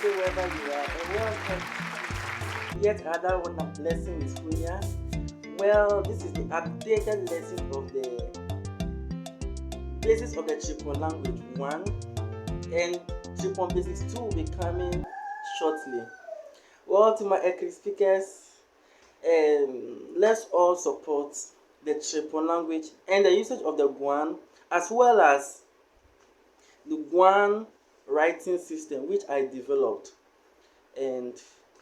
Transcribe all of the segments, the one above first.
good day wherever you are, and welcome to yet another wonderful lesson with Huniah. Well, this is the updated lesson of the basis of the Ekri language 1, and Ekri basics 2 will be coming shortly. Well, to my Ekri speakers, let's all support the Ekri language and the usage of the Guan, as well as the Guan writing system which I developed, and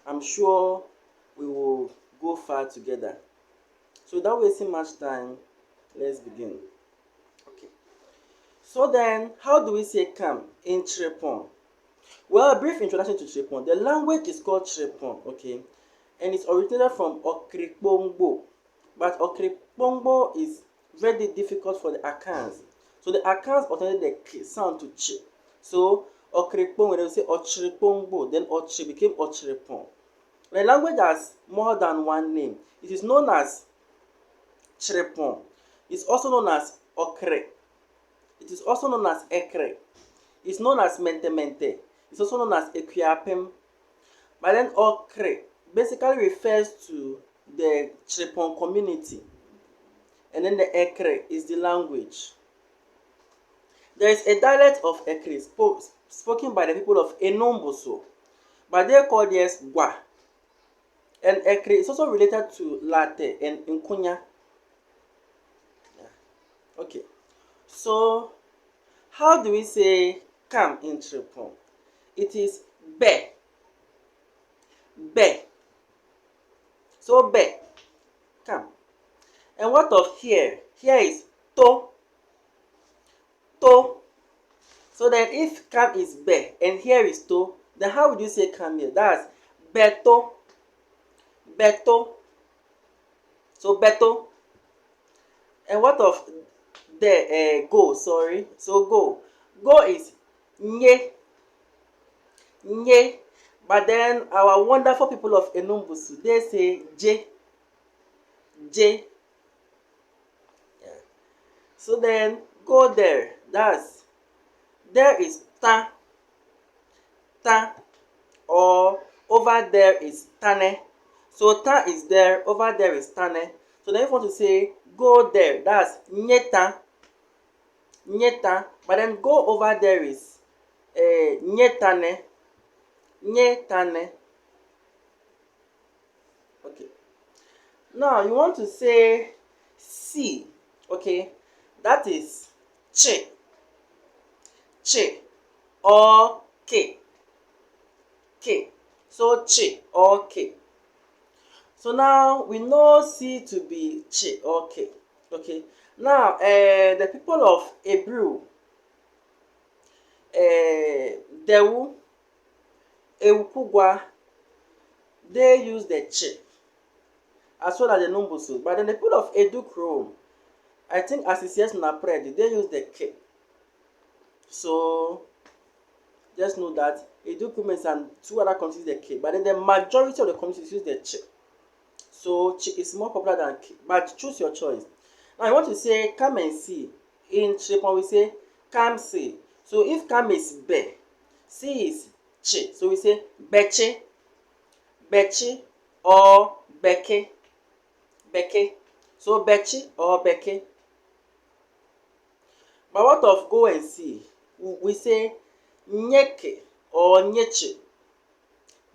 I'm sure we will go far together. So without wasting much time, let's begin. Okay. So then, how do we say come in Ekri? Well, a brief introduction to Ekri. The language is called Ekri, okay, and it's originated from Akuapem, but Akuapem is very difficult for the Akans. So the Akans alternated the K sound to Ch. So Akuapem, when they say Akuapem, then Okri became Ekri. The language has more than one name. It is known as Ekri. It's also known as Okere. It is also known as Ekri. It's known as Mente. It's also known as Akuapem. But then Okre basically refers to the Ekri community. And then the Ekri is the language. There is a dialect of Ekri spoken by the people of Anum-Boso, but they are called as Guan. And Ekri is also related to Larteh and Nkonya. Yeah. Okay. So, how do we say come in Ekri? It is be. Be. So be. Come. And what of here? Here is to. To. So then if come is be and here is to, then how would you say come here? That's beto. Beto. So beto. And what of the go? Sorry. So go. Go is nye. Nye. But then our wonderful people of Anum-Boso, they say J. J. Yeah. So then go there. That's there is ta. Ta. Or over there is tane. So ta is there, over there is tane. So then if you want to say go there, that's nyeta. Nyeta. But then go over there is nyetane. Nyetane. Okay. Now you want to say see. Okay. That is che. Che or K. K. So che or K. So now we know C to be che or K. Okay. Now the people of Abiriw, Dewu, Awukugua, they use the che as well as the Anum-Boso. But then the people of Adukrom, I think Aseseeso and Apirede, they use the K. So just know that Adukrom and two other countries the K, but then the majority of the countries use the Ch. So Ch is more popular than K, but choose your choice. Now I want to say come and see. In Ekri we say come see. So if come is be, see is Ch. So we say beche, beche or beke, beke. So beche or beke. But what of go and see? We say nyeke or nyechi.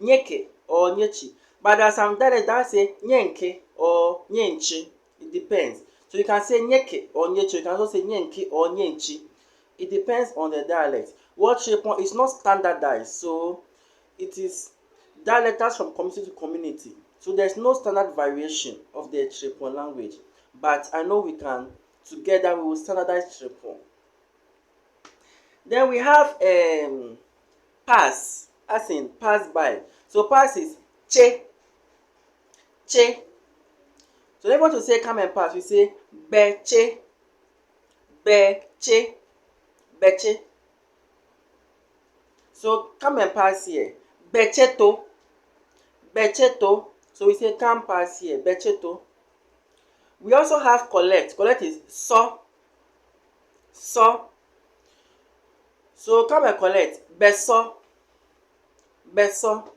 Nyeke or nyechi. But there are some dialects that say nyenke or nyenchi. It depends. So you can say nyeke or nyechi. You can also say nyenke or nyenchi. It depends on the dialect. What Ekri is not standardized, so it is dialects from community to community. So there's no standard variation of the Ekri language. But I know we can together we will standardize Ekri. Then we have pass, as in pass by. So pass is che. Che. So if you want to say come and pass, we say beche. Beche. Beche. So come and pass here. Becheto. Becheto. So we say come pass here. Becheto. We also have collect. Collect is so. So come and collect. Beso. beso.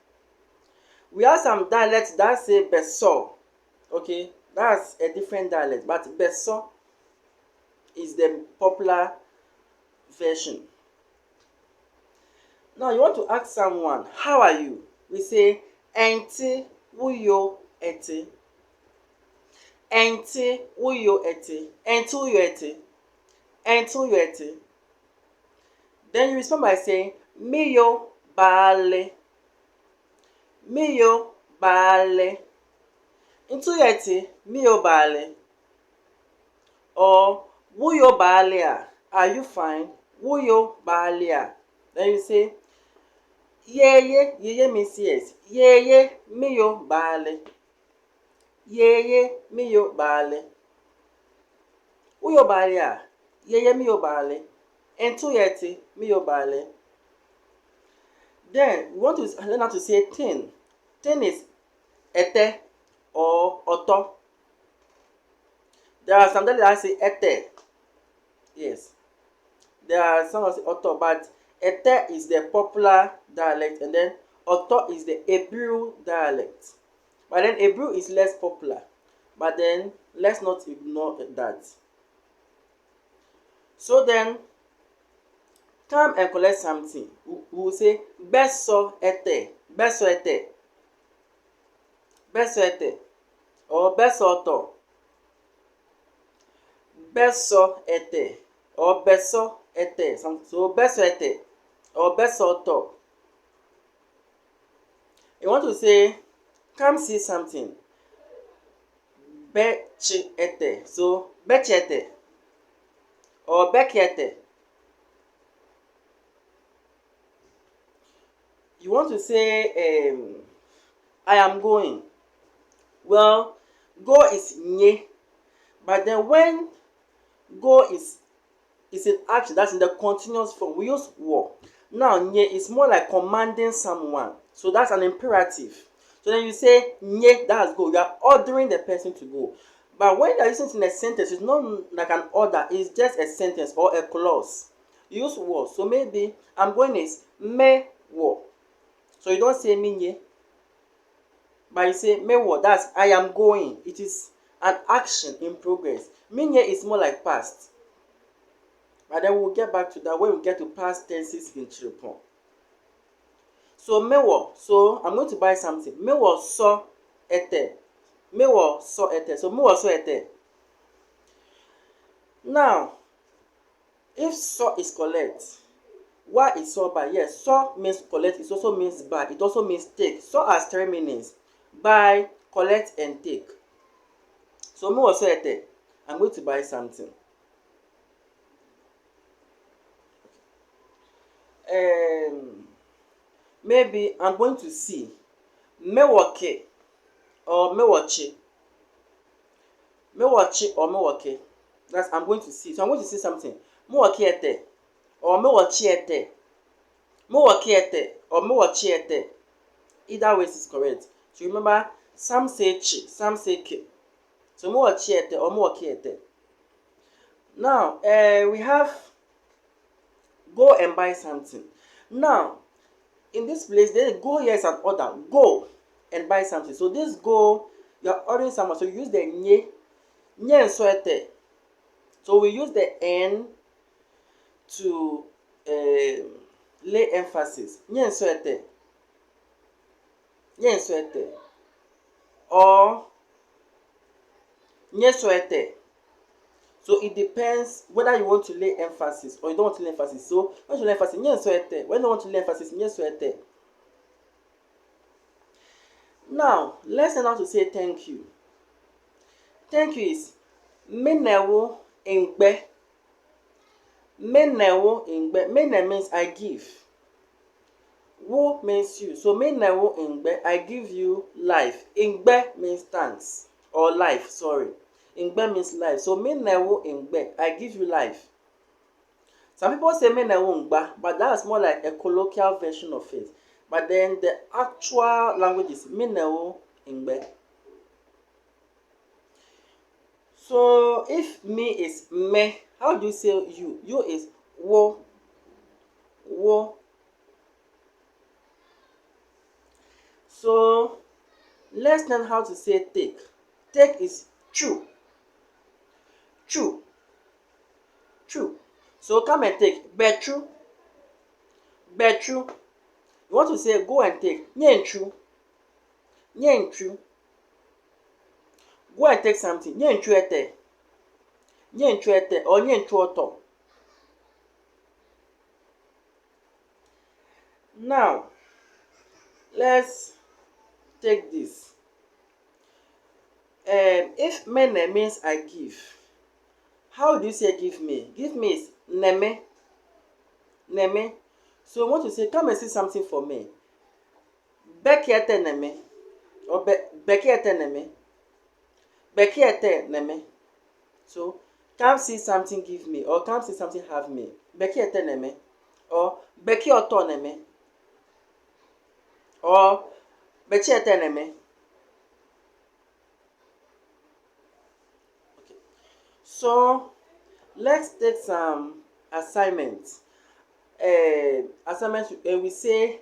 We have some dialects that say beso. Okay, that's a different dialect, but beso is the popular version. Now you want to ask someone, how are you? We say enti wuyo eti. Enti wuyo eti. Enti wuyo eti. Enti wuyo eti. Then you respond by saying miyo baale. Miyo baale. Enti wuyo eti, miyo baale. Or wuyo baale. Are you fine? Wuyo baale. Then you say yeye. Yeye means yes. Yeye miyo baale. Yeye miyo baale. Wuyo baale. Yeye miyo baale. Enti wuyo eti, miyo baale. Then we want to learn how to say tin. Tin is ete or oto. There are some that say ete. Yes. There are some that say oto, but ete is the popular dialect, and then oto is the Abiriw dialect. But then Abiriw is less popular. But then let's not ignore that. So then, come and collect something. We will say beso ete. Beso ete. Beso ete. Or beso oto. Beso ete. Or beso ete. So beso ete. Or beso oto. You want to say, come see something. Bechi ete. So bechi ete. Or beki ete. You want to say, I am going. Well, go is nye. But then when go is an action that's in the continuous form, we use wo. Now, nye is more like commanding someone. So that's an imperative. So then you say, nye, that's go. You are ordering the person to go. But when you are using it in a sentence, it's not like an order. It's just a sentence or a clause. You use wo. So maybe I'm going is me wo. So you don't say minye, but you say mewo. That's I am going. It is an action in progress. Minye is more like past. But then we'll get back to that when we get to past tenses in Kyripon. So mewo. So I'm going to buy something. Mewo so ete. Mewo so ete. So mewo so ete. Now, if so is collect, why is so by? Yes, so means collect. It also means buy. It also means take. So has three meanings: buy, collect, and take. So me also ete. I'm going to buy something. Maybe I'm going to see. Me woke or me watch. Me watch or me woke. That's I'm going to see. So I'm going to see something. Me woke ete or me watch ete. Me woke ete or me watch ete. Either way is correct. So remember, some say chi, some say ke. So me watch ete or me woke ete. Now, we have go and buy something. Now, in this place, there go here is an order. Go and buy something. So this go, you are ordering someone. So you use the nye. Nye and so ete. So we use the n to lay emphasis. Nye and so ete. Nye and so ete. Or nye so ete. So it depends whether you want to lay emphasis or you don't want to lay emphasis. So when you lay emphasis, nye so ete. When you want to lay emphasis, nye so ete. Now, let's learn how to say thank you. Thank you is menewo ingbe. Menewo ingbe. Mene means I give. Wo means you. So menewo ingbe, I give you life. Ingbe means thanks or life, sorry. Ingbe means life. So menewo ingbe, I give you life. Some people say menewo ingba, but that's more like a colloquial version of it. But then the actual language is menewo ingbe. So if me is me, how do you say you? You is wo. Wo. So let's learn how to say take. Take is chew. Chew. Chew. So come and take. Betru. Betru. You want to say go and take. Nyenchu. Nyenchu. Go and take something. Nyenchu ete. Nyenchu ete or nyenchu oto. Now, let's take this. If mene means I give, how do you say give me? Give me is neme. Neme. So I want to say, come and see something for me. Bekiete neme. Or bekiete neme. Bekiete neme. So, come see something give me. Or come see something have me. Bekiete neme. Or beki oto neme. Or bekiete neme. Okay. So, let's take some assignments. Assignments, we say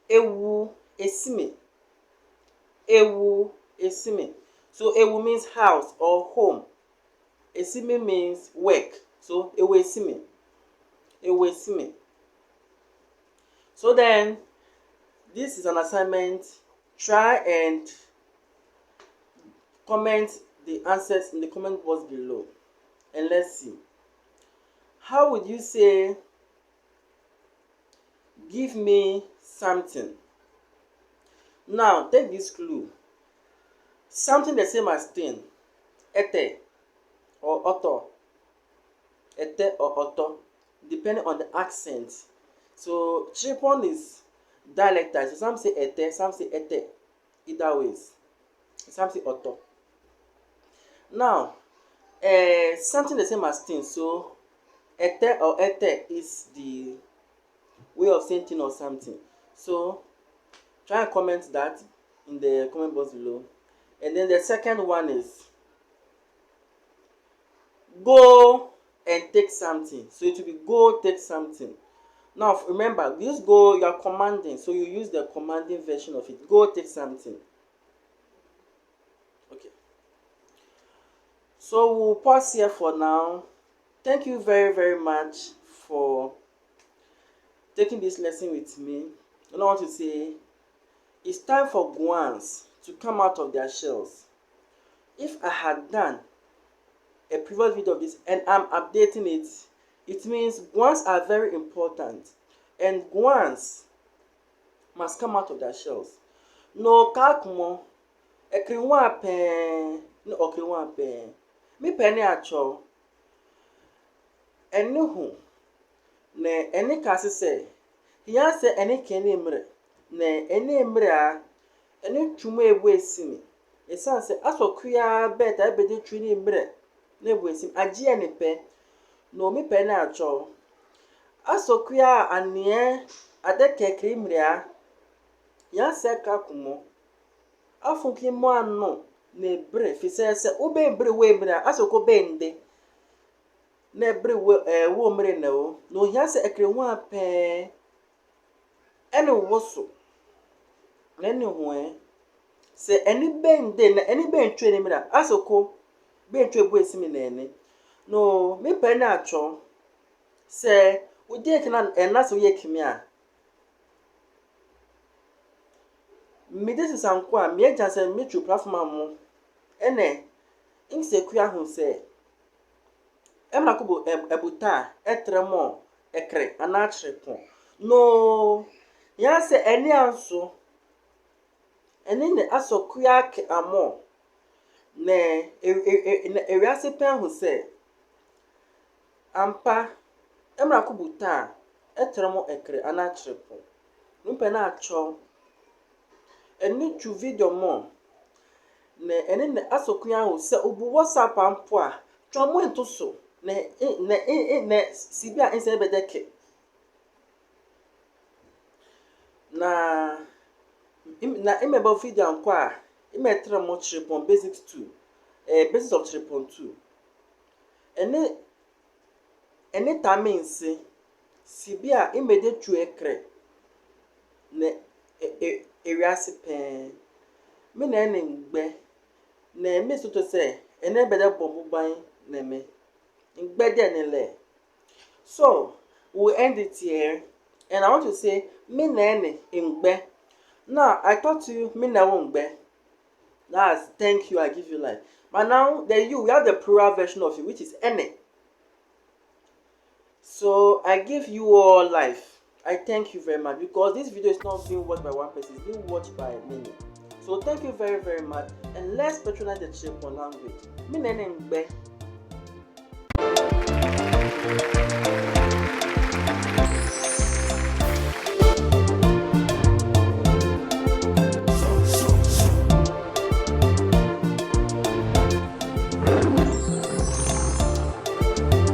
ewu esime. Ewu esime. So ewu means house or home. Esime means work. So ewu esime. Ewu esime. So then, this is an assignment. Try and comment the answers in the comment box below. And let's see. How would you say give me something? Now, take this clue. Something the same as thing. Ete or oto. Ete or oto. Depending on the accent. So, Kyripon is dialectal. So, some say ete, some say ete. Either ways. Some say oto. Now, something the same as thing. So, ete or ete is the way of saying thing or something. So try and comment that in the comment box below. And then the second one is go and take something. So it will be go take something. Now remember, this go you are commanding, so you use the commanding version of it. Go take something. Okay. So we'll pause here for now. Thank you very, very much for taking this lesson with me. And I want to say it's time for Guans to come out of their shells. If I had done a previous video of this and I'm updating it, it means Guans are very important and Guans must come out of their shells. No kakumo Ekri no Okri me penny acho enihu ne eni kase se hiya se eni kene mre ne eni mre a eni twumo ebu esimi esan se asokua beta ebede twini mre na ebu esimi agye ne pe no me pe na acho asokua anie adeke Ekri mre a ya se kakumo afunki mo anu ne bre fi se obe bre we mre asoko bende na bre wo mre na o no hia se Ekri ho ape ene woso na ne ho se eni bende na eni bentwe ne mre asoko bentwe bu esimi na ene no me pe na acho se odi ekina enaso ye kimi a me this is anko a me agya se me tru platform am ene insekua ho se emra ko ebuta etremo Ekri and Larteh no ya se eni anso eni ne asokua ke amo ne ewiase pen ho se ampa emra ko buta etremo Ekri and Larteh no pe na acho eni tu video mo ne eni ne asokua ho se obu WhatsApp ampo a twomo entoso ne sibia inse bedeke na imeba video anko a imetra mo Kyripon basics 2 basics of Kyripon 2 ene taminse sibia imede tu Ekri ne Ewiase pen. Me na ngbe. Na me so to say, ene bede bombu ban na me. Ngbe de ne le. So, we'll end it here. And I want to say, me na ngbe. Now, I taught you me na ngbe. That's thank you, I give you life. But now, then we have the plural version of it, which is ene. So, I give you all life. I thank you very much because this video is not being watched by one person, it's being watched by many. So, thank you very, very much. And let's patronize the Chipon language. Me na ngbe.